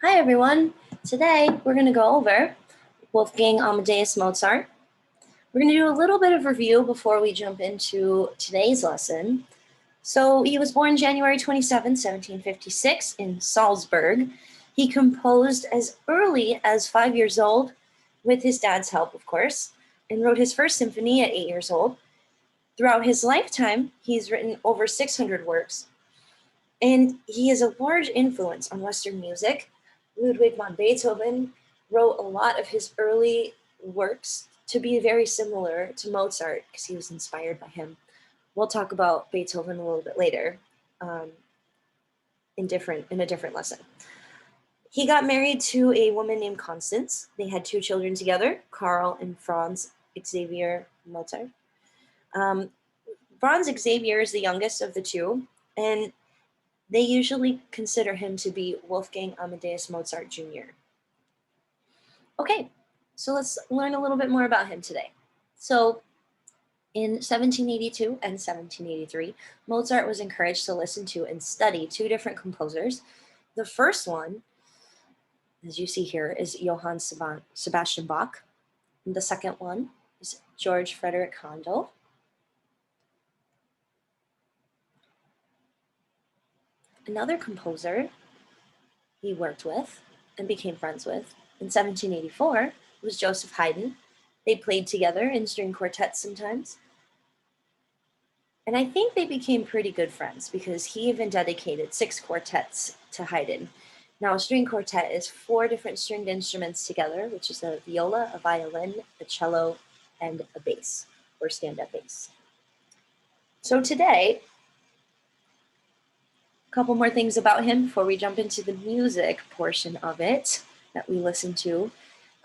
Hi everyone. Today we're going to go over Wolfgang Amadeus Mozart. We're going to do a little bit of review before we jump into today's lesson. So he was born January 27, 1756 in Salzburg. He composed as early as 5 years old, with his dad's help, of course, and wrote his first symphony at 8 years old. Throughout his lifetime, he's written over 600 works, and he has a large influence on Western music. Ludwig van Beethoven wrote a lot of his early works to be very similar to Mozart because he was inspired by him. We'll talk about Beethoven a little bit later in a different lesson. He got married to a woman named Constance. They had 2 children together, Karl and Franz Xavier Mozart. Franz Xavier is the youngest of the 2, and they usually consider him to be Wolfgang Amadeus Mozart Jr. Okay, so let's learn a little bit more about him today. So in 1782 and 1783, Mozart was encouraged to listen to and study 2 different composers. The first one, as you see here, is Johann Sebastian Bach. And the second one is George Frederick Handel. Another composer he worked with and became friends with in 1784 was Joseph Haydn. They played together in string quartets sometimes. And I think they became pretty good friends because he even dedicated 6 quartets to Haydn. Now, a string quartet is 4 different stringed instruments together, which is a viola, a violin, a cello, and a bass, or stand-up bass. So today, a couple more things about him before we jump into the music portion of it that we listen to.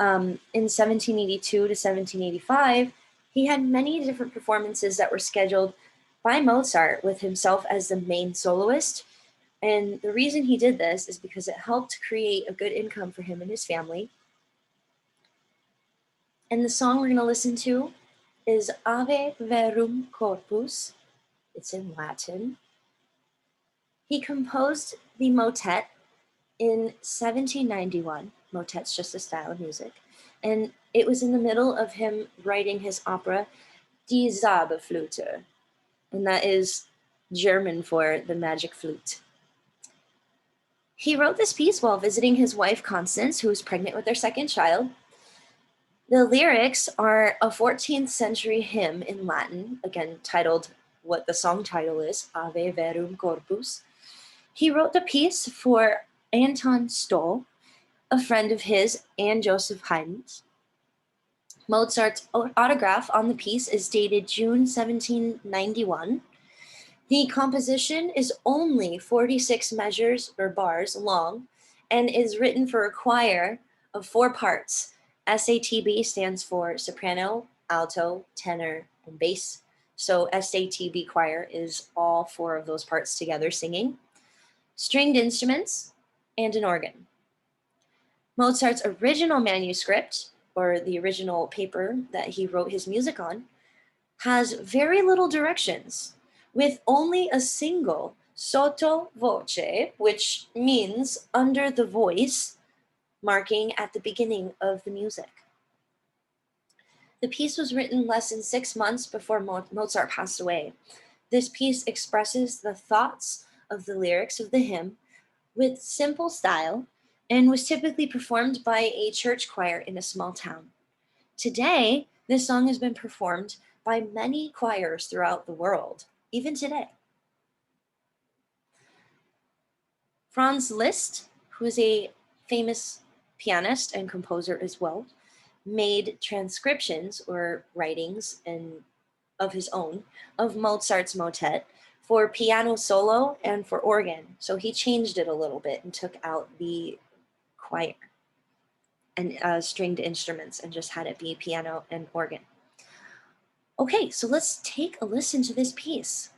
In 1782 to 1785, he had many different performances that were scheduled by Mozart with himself as the main soloist. And the reason he did this is because it helped create a good income for him and his family. And the song we're going to listen to is Ave Verum Corpus. It's in Latin. He composed the motet in 1791. Motet's just a style of music. And it was in the middle of him writing his opera, Die Zauberflöte. And that is German for the magic flute. He wrote this piece while visiting his wife, Constance, who was pregnant with their second child. The lyrics are a 14th century hymn in Latin, again titled what the song title is, Ave Verum Corpus. He wrote the piece for Anton Stoll, a friend of his and Joseph Haydn's. Mozart's autograph on the piece is dated June 1791. The composition is only 46 measures or bars long and is written for a choir of 4 parts. SATB stands for soprano, alto, tenor, and bass. So SATB choir is all 4 of those parts together singing. Stringed instruments, and an organ. Mozart's original manuscript, or the original paper that he wrote his music on, has very little directions, with only a single sotto voce, which means under the voice, marking at the beginning of the music. The piece was written less than 6 months before Mozart passed away. This piece expresses the thoughts of the lyrics of the hymn with simple style and was typically performed by a church choir in a small town. Today, this song has been performed by many choirs throughout the world, even today. Franz Liszt, who is a famous pianist and composer as well, made transcriptions or writings of his own of Mozart's motet for piano solo and for organ. So he changed it a little bit and took out the choir and stringed instruments and just had it be piano and organ. Okay, so let's take a listen to this piece.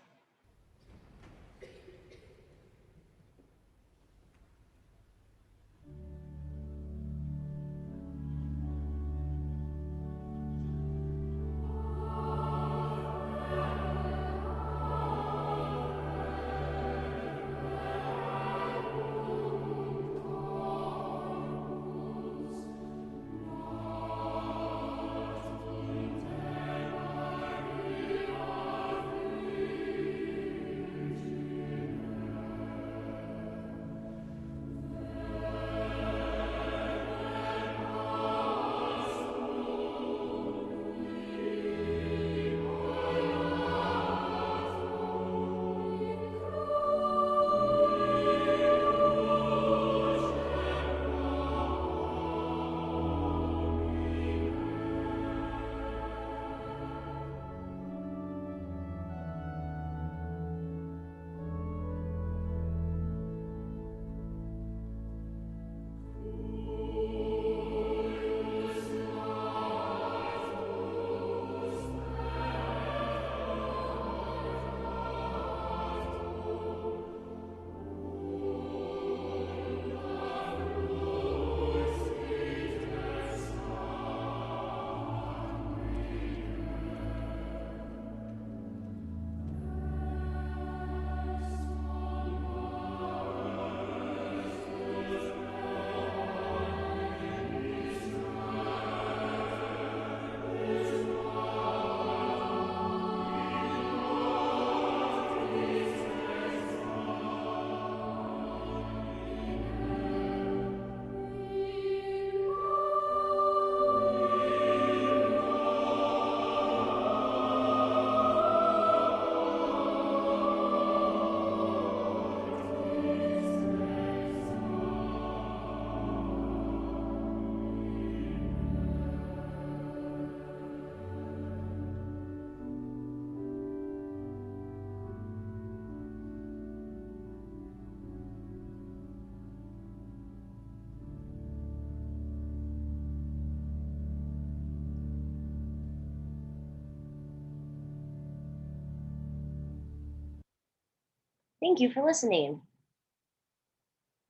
Thank you for listening.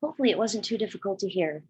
Hopefully, it wasn't too difficult to hear.